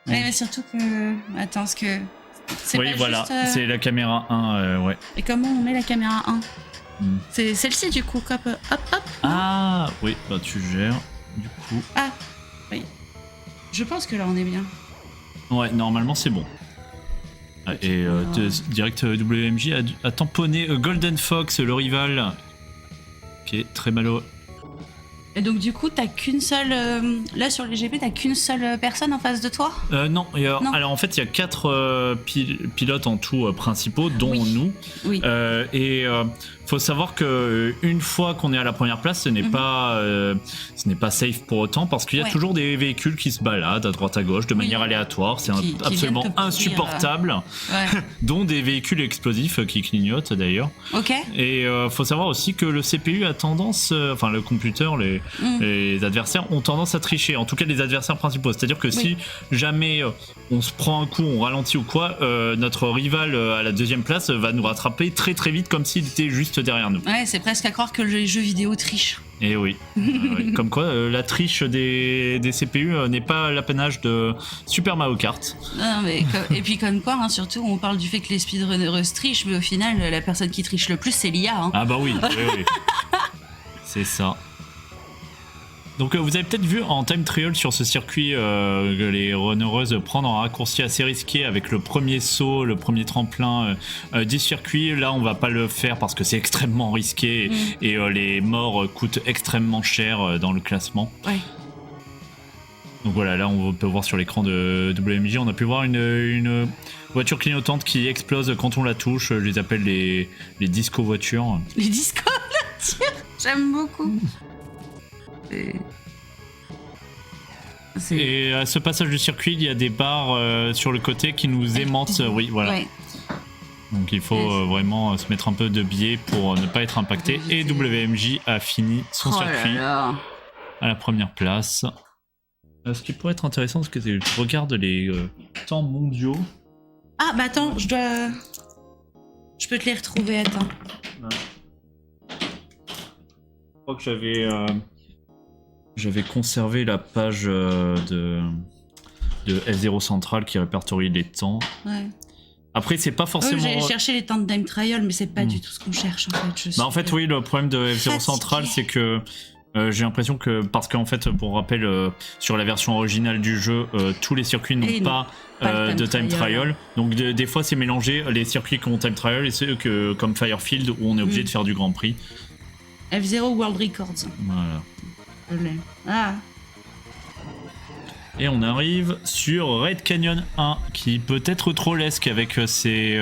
Ouais, mais surtout que. Attends, parce que. C'est Oui, pas voilà, juste, c'est la caméra 1, ouais. Et comment on met la caméra 1 Hmm. C'est celle-ci, du coup, hop, hop. Ah, oui, bah tu gères, du coup. Ah, oui. Je pense que là, on est bien. Ouais, normalement, c'est bon. Ah, et direct WMJ a tamponné Golden Fox, le rival. Ok, très malo. Et donc, du coup, t'as qu'une seule. Là, sur les GP, t'as qu'une seule personne en face de toi? Non, Non. alors en fait, il y a 4 pilotes en tout principaux, dont Oui. nous. Oui. Faut savoir que une fois qu'on est à la première place, ce n'est pas safe pour autant parce qu'il y a Ouais. toujours des véhicules qui se baladent à droite à gauche de manière aléatoire. C'est Qui absolument viennent te pourrir, insupportable. Ouais. Dont des véhicules explosifs qui clignotent d'ailleurs. Ok. Et faut savoir aussi que le CPU a tendance, enfin le computer, les adversaires ont tendance à tricher. En tout cas, les adversaires principaux. C'est-à-dire que si jamais on se prend un coup, on ralentit ou quoi, notre rival à la deuxième place va nous rattraper très très vite comme s'il était juste derrière nous. Ouais, c'est presque à croire que les jeux vidéo trichent. Et oui. Ouais. Comme quoi, la triche des CPU n'est pas l'apanage de Super Mario Kart. Non, mais et puis comme quoi, hein, surtout, on parle du fait que les speedrunners trichent, mais au final, la personne qui triche le plus, c'est l'IA. Hein. Ah bah oui, oui. C'est ça. Donc vous avez peut-être vu en time trial sur ce circuit les runnereuses prendre un raccourci assez risqué avec le premier saut, le premier tremplin du circuit. Là on va pas le faire parce que c'est extrêmement risqué et les morts coûtent extrêmement cher dans le classement. Ouais. Donc voilà, là on peut voir sur l'écran de WMJ, on a pu voir une voiture clignotante qui explose quand on la touche. Je les appelle les disco voitures. Les discos, j'aime beaucoup. Et à ce passage du circuit, il y a des barres sur le côté qui nous aimantent. Oui, voilà. Ouais. Donc il faut vraiment se mettre un peu de biais pour ne pas être impacté. Et WMJ a fini son circuit à la première place. Ce qui pourrait être intéressant, c'est que je regarde les temps mondiaux. Ah, bah attends, je peux te les retrouver, attends. Je crois que j'avais conservé la page de F0 Central qui répertorie les temps. Ouais. Après, c'est pas forcément. J'ai cherché les temps de time trial, mais c'est pas du tout ce qu'on cherche en fait. Bah en fait, oui, le problème de F0 Central, c'est que j'ai l'impression que, parce qu'en fait, pour rappel, sur la version originale du jeu, tous les circuits n'ont pas de time trial. Donc des fois, c'est mélangé les circuits qui ont time trial et ceux comme Firefield où on est obligé de faire du Grand Prix. F0 World Records. Voilà. Je l'ai. Ah. Et on arrive sur Red Canyon 1 qui peut être trop lesque avec ces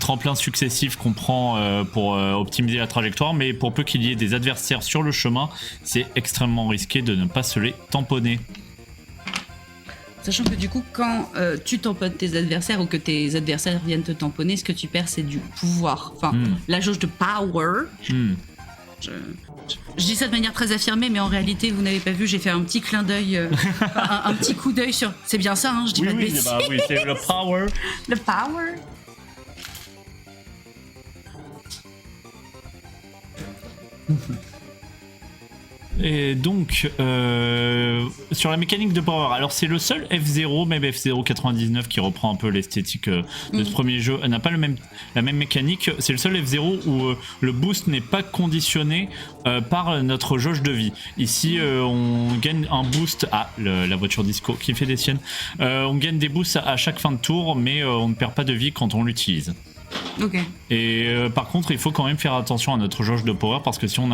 tremplins successifs qu'on prend pour optimiser la trajectoire, mais pour peu qu'il y ait des adversaires sur le chemin, c'est extrêmement risqué de ne pas se les tamponner. Sachant que du coup, quand tu tamponnes tes adversaires ou que tes adversaires viennent te tamponner, ce que tu perds, c'est du pouvoir. Enfin, la jauge de power. Je dis ça de manière très affirmée, mais en réalité, vous n'avez pas vu, j'ai fait un petit clin d'œil, un petit coup d'œil sur. C'est bien ça, hein, je dis pas de bêtises. Bah oui, c'est le power. Le power. Et donc, sur la mécanique de power, alors c'est le seul F0, même F0 99 qui reprend un peu l'esthétique de ce premier jeu, n'a pas la même mécanique. C'est le seul F0 où le boost n'est pas conditionné par notre jauge de vie. Ici, on gagne un boost à la voiture disco qui fait des siennes. On gagne des boosts à chaque fin de tour, mais on ne perd pas de vie quand on l'utilise. Ok. Et par contre, il faut quand même faire attention à notre jauge de power parce que si on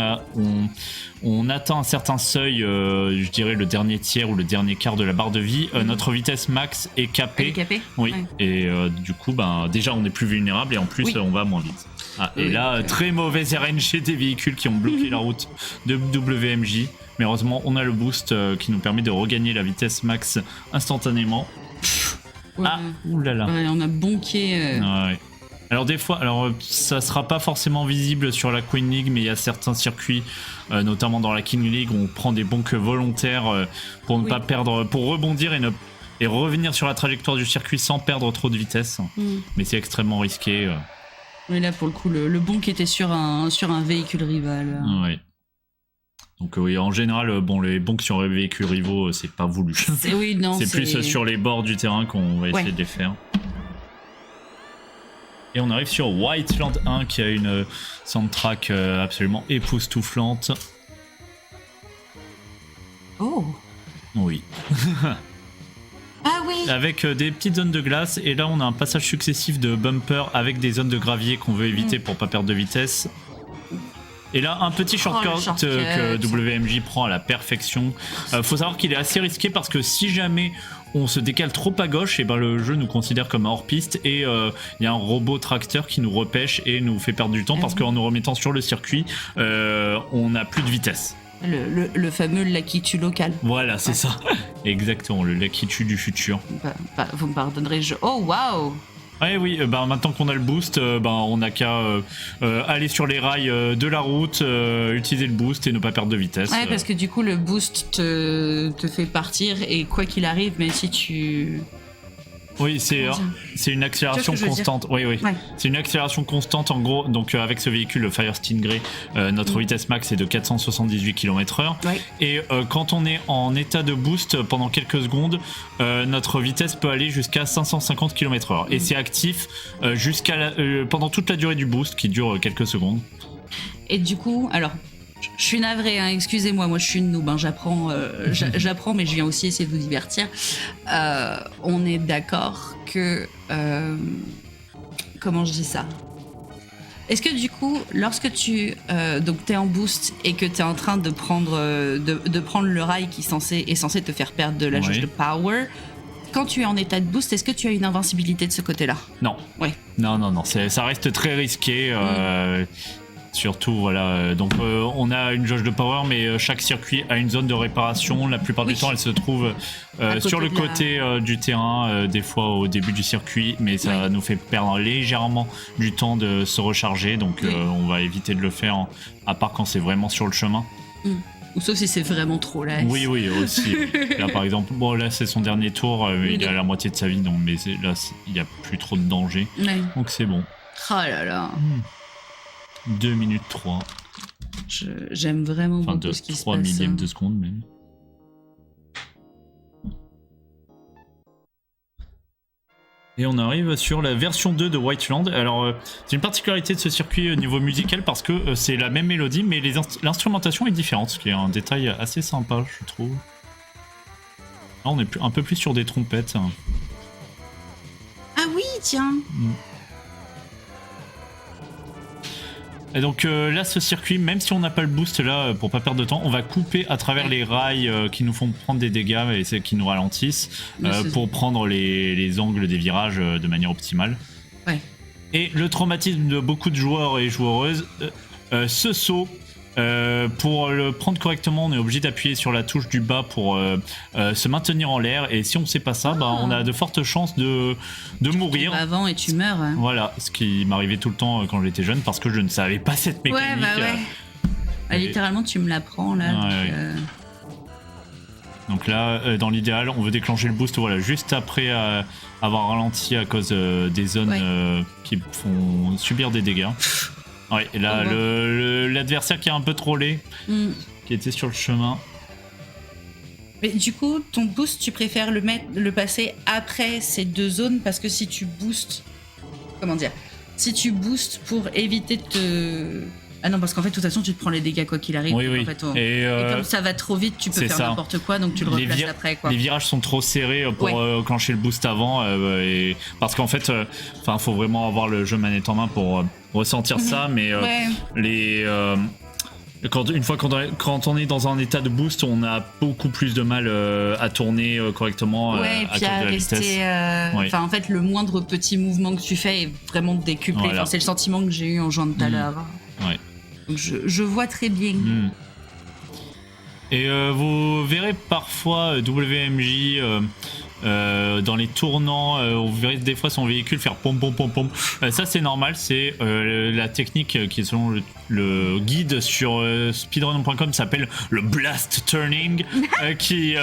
atteint un certain seuil, je dirais le dernier tiers ou le dernier quart de la barre de vie, notre vitesse max est capée. Elle est capée. Oui. Ouais. Et du coup, déjà, on est plus vulnérable et en plus, on va moins vite. Et là, très mauvaise RNG des véhicules qui ont bloqué la route de WMJ. Mais heureusement, on a le boost qui nous permet de regagner la vitesse max instantanément. Ouais. Ah, oulala. Ouais, on a bonké. Ouais. Alors des fois, ça sera pas forcément visible sur la Queen League, mais il y a certains circuits, notamment dans la King League, où on prend des bonks volontaires pour ne pas perdre, pour rebondir et revenir sur la trajectoire du circuit sans perdre trop de vitesse. Mais c'est extrêmement risqué. Mais là, pour le coup, le bonk était sur un véhicule rival. Oui. Donc oui, en général, bon, les bonks sur les véhicules rivaux, c'est pas voulu. Oui, non, c'est plus sur les bords du terrain qu'on va essayer de les faire. Et on arrive sur Whiteland 1 qui a une soundtrack absolument époustouflante. Oh. Oui. Ah oui. Avec des petites zones de glace, et là on a un passage successif de bumper avec des zones de gravier qu'on veut éviter pour pas perdre de vitesse. Et là, un petit shortcut, que WMJ prend à la perfection. Faut savoir qu'il est assez risqué parce que si jamais on se décale trop à gauche, et ben le jeu nous considère comme hors-piste et il y a un robot tracteur qui nous repêche et nous fait perdre du temps parce qu'en nous remettant sur le circuit, on n'a plus de vitesse. Le fameux Lakitu local. Voilà, c'est ça. Exactement, le Lakitu du futur. Vous me pardonnerez, Oh, waouh. Ouais, oui, maintenant qu'on a le boost, on n'a qu'à aller sur les rails de la route, utiliser le boost et ne pas perdre de vitesse. Ouais, parce que du coup, le boost te fait partir et quoi qu'il arrive, mais si tu... Oui, c'est une accélération constante. Oui, oui. Ouais. C'est une accélération constante en gros. Donc avec ce véhicule, le Fire Stingray, notre vitesse max est de 478 km/h. Ouais. Et quand on est en état de boost pendant quelques secondes, notre vitesse peut aller jusqu'à 550 km/h. Et c'est actif pendant toute la durée du boost qui dure quelques secondes. Et du coup, alors... Je suis navrée, hein, excusez-moi, moi je suis une noob, hein, j'apprends, mais je viens aussi essayer de vous divertir. On est d'accord que... comment je dis ça? Est-ce que du coup, lorsque tu t'es en boost et que tu es en train de prendre le rail qui est censé te faire perdre de la jauge de power, quand tu es en état de boost, est-ce que tu as une invincibilité de ce côté-là? Non. Ouais. Non, ça reste très risqué. Surtout, voilà. Donc, on a une jauge de power, mais chaque circuit a une zone de réparation. La plupart du temps, elle se trouve sur le côté du terrain, des fois au début du circuit, mais ça nous fait perdre légèrement du temps de se recharger. Donc, on va éviter de le faire, à part quand c'est vraiment sur le chemin. Ou sauf si c'est vraiment trop là. Oui, aussi. Là, par exemple, là, c'est son dernier tour. Il est à la moitié de sa vie, donc, mais là, il n'y a plus trop de danger. Ouais. Donc, c'est bon. Oh là là. 2 minutes 3. J'aime vraiment beaucoup ce qui se passe. 3 millièmes de seconde même. Et on arrive sur la version 2 de Whiteland. Alors, c'est une particularité de ce circuit au niveau musical parce que c'est la même mélodie, mais l'instrumentation est différente, ce qui est un détail assez sympa, je trouve. Là, on est un peu plus sur des trompettes. Ah oui, tiens. Et donc là, ce circuit, même si on n'a pas le boost là, pour pas perdre de temps, on va couper à travers les rails qui nous font prendre des dégâts et ceux qui nous ralentissent pour prendre les angles des virages de manière optimale. Ouais. Et le traumatisme de beaucoup de joueurs et joueuses, ce saut, pour le prendre correctement, on est obligé d'appuyer sur la touche du bas pour se maintenir en l'air. Et si on ne sait pas ça, on a de fortes chances de mourir. Tu avant et tu meurs. Hein. Voilà, ce qui m'arrivait tout le temps quand j'étais jeune parce que je ne savais pas cette mécanique. Ouais. Littéralement, tu me l'apprends là. Donc là, dans l'idéal, on veut déclencher le boost juste après avoir ralenti à cause des zones qui font subir des dégâts. Ouais, et là, l'adversaire qui a un peu trollé, qui était sur le chemin. Mais du coup, ton boost, tu préfères le passer après ces deux zones parce que si tu boostes... Comment dire? Si tu boostes pour éviter de te... Ah non, parce qu'en fait, de toute façon, tu te prends les dégâts quoi qu'il arrive. Oui. En fait, et comme ça va trop vite, tu peux faire n'importe quoi, donc tu le replaces après. Quoi. Les virages sont trop serrés pour clencher le boost avant. Parce qu'en fait, faut vraiment avoir le jeu manette en main pour ressentir ça. Mais quand on est dans un état de boost, on a beaucoup plus de mal à tourner correctement à cause de la vitesse. En fait, le moindre petit mouvement que tu fais est vraiment décuplé. Voilà. C'est le sentiment que j'ai eu en jouant tout à l'heure. Ouais. Donc je vois très bien. Et vous verrez parfois WMJ dans les tournants, on verrait des fois son véhicule faire pom pom pom pom. Ça c'est normal, c'est la technique qui est selon le guide sur speedrun.com s'appelle le blast turning, qui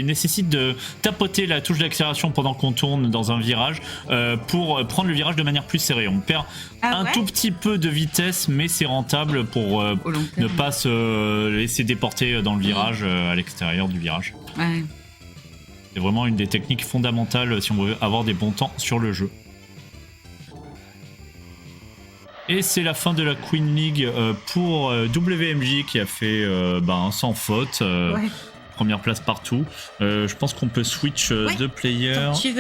nécessite de tapoter la touche d'accélération pendant qu'on tourne dans un virage pour prendre le virage de manière plus serrée. On perd un tout petit peu de vitesse, mais c'est rentable pour ne pas se laisser déporter dans le virage à l'extérieur du virage. Ouais. C'est vraiment une des techniques fondamentales si on veut avoir des bons temps sur le jeu. Et c'est la fin de la Queen League pour WMJ qui a fait sans faute. Première place partout. Je pense qu'on peut switch de player.